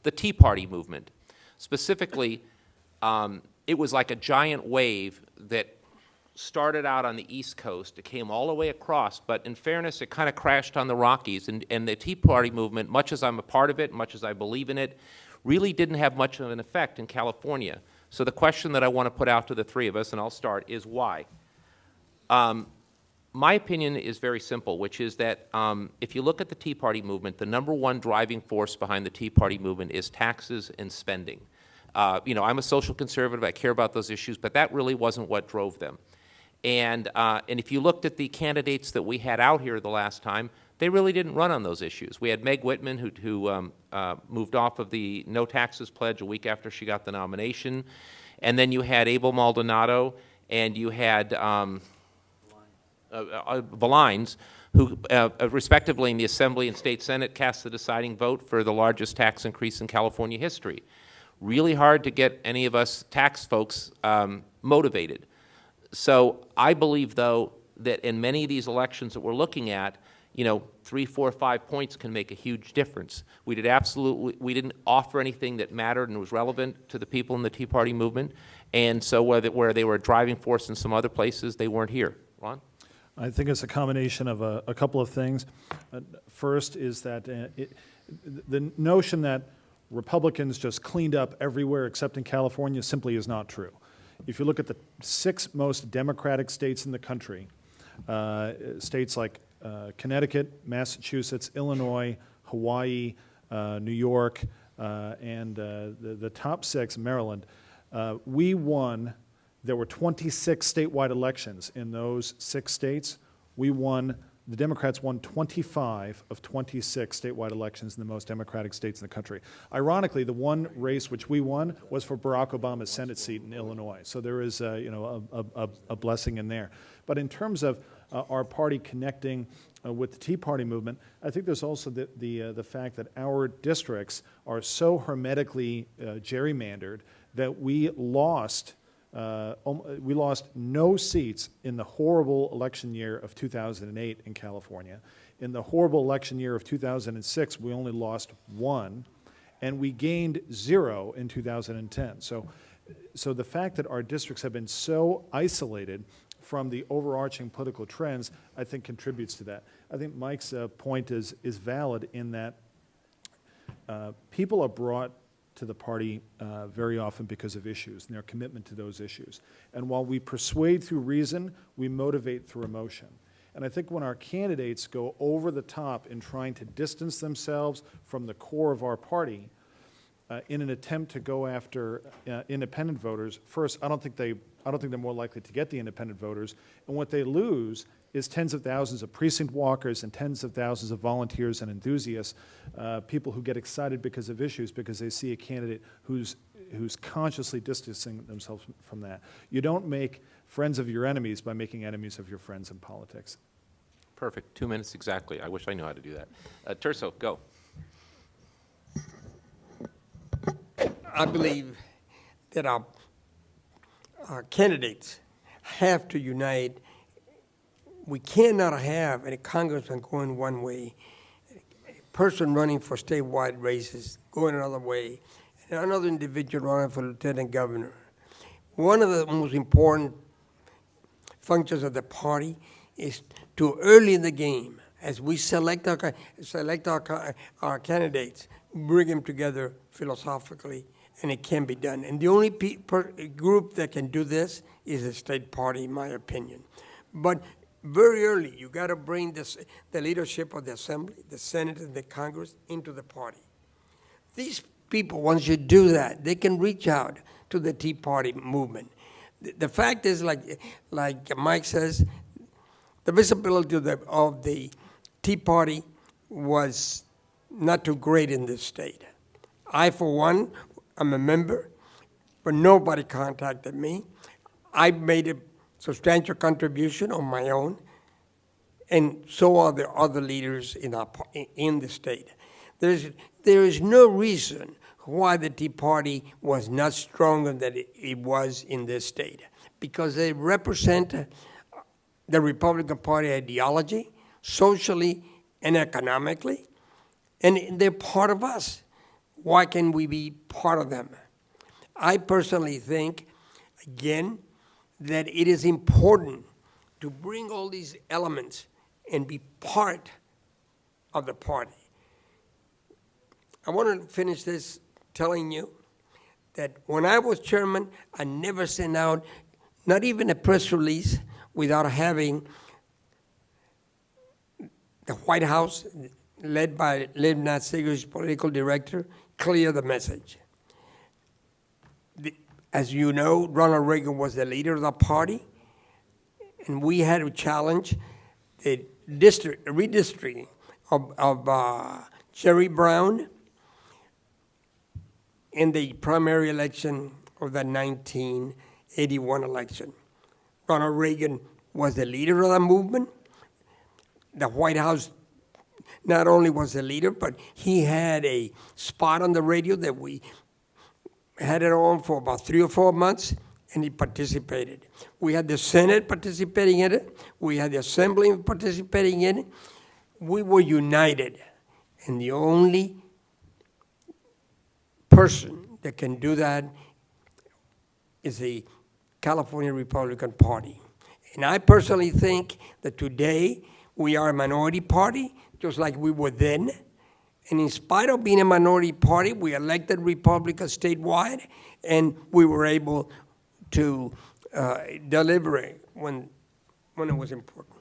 the Tea Party movement. Specifically, it was like a giant wave that started out on the East Coast. It came all the way across, but in fairness, it kind of crashed on the Rockies. And the Tea Party movement, much as I'm a part of it, much as I believe in it, really didn't have much of an effect in California. So the question that I want to put out to the three of us, and I'll start, is why? My opinion is very simple, which is that if you look at the Tea Party movement, the number one driving force behind the Tea Party movement is taxes and spending. I'm a social conservative. I care about those issues, but that really wasn't what drove them. And if you looked at the candidates that we had out here the last time, they really didn't run on those issues. We had Meg Whitman, who moved off of the no taxes pledge a week after she got the nomination. And then you had Abel Maldonado, and you had Valines, who respectively in the Assembly and State Senate cast the deciding vote for the largest tax increase in California history. Really hard to get any of us tax folks motivated. So I believe, though, that in many of these elections that we're looking at, 3, 4, 5 points can make a huge difference. We didn't offer anything that mattered and was relevant to the people in the Tea Party movement, and so where they were a driving force in some other places, they weren't here. Ron? I think it's a combination of a couple of things. First is that the notion that Republicans just cleaned up everywhere except in California simply is not true. If you look at the 6 most Democratic states in the country, states like Connecticut, Massachusetts, Illinois, Hawaii, New York, and the top 6, Maryland, we won. There were 26 statewide elections in those 6 states. The Democrats won 25 of 26 statewide elections in the most Democratic states in the country. Ironically, the one race which we won was for Barack Obama's Senate seat in Illinois. So there is a blessing in there. But in terms of our party connecting with the Tea Party movement, I think there's also the fact that our districts are so hermetically gerrymandered that we lost no seats in the horrible election year of 2008 in California. In the horrible election year of 2006, we only lost 1, and we gained 0 in 2010. So the fact that our districts have been so isolated from the overarching political trends, I think contributes to that. I think Mike's point is valid in that people are brought to the party very often because of issues and their commitment to those issues. And while we persuade through reason, we motivate through emotion. And I think when our candidates go over the top in trying to distance themselves from the core of our party in an attempt to go after independent voters, first, I don't think they're more likely to get the independent voters. And what they lose is tens of thousands of precinct walkers and tens of thousands of volunteers and enthusiasts, people who get excited because of issues, because they see a candidate who's consciously distancing themselves from that. You don't make friends of your enemies by making enemies of your friends in politics. Perfect. 2 minutes exactly. I wish I knew how to do that. Terso, go. I believe that our candidates have to unite. We cannot have a congressman going one way, a person running for statewide races going another way, and another individual running for lieutenant governor. One of the most important functions of the party is to early in the game, as we select our candidates, bring them together philosophically, and it can be done. And the only group that can do this is the state party, in my opinion. But very early, you got to bring the leadership of the Assembly, the Senate, and the Congress into the party. These people, once you do that, they can reach out to the Tea Party movement. The fact is, like Mike says, the visibility of the Tea Party was not too great in this state. I, for one, I'm a member, but nobody contacted me. I made a substantial contribution on my own, and so are the other leaders in the state. There is no reason why the Tea Party was not stronger than it was in this state, because they represent the Republican Party ideology, socially and economically, and they're part of us. why can we be part of them? I personally think, again, that it is important to bring all these elements and be part of the party. I want to finish this telling you that when I was chairman, I never sent out not even a press release without having the White House, led by Liv Natsiger's political director, clear the message. As you know, Ronald Reagan was the leader of the party, and we had to challenge the redistricting of Jerry Brown in the primary election of the 1981 election. Ronald Reagan was the leader of the movement. The White House not only was the leader, but he had a spot on the radio that we had it on for about 3 or 4 months, and he participated. We had the Senate participating in it. We had the Assembly participating in it. We were united, and the only person that can do that is the California Republican Party. And I personally think that today we are a minority party, just like we were then. And in spite of being a minority party, we elected Republicans statewide, and we were able to deliberate when it was important.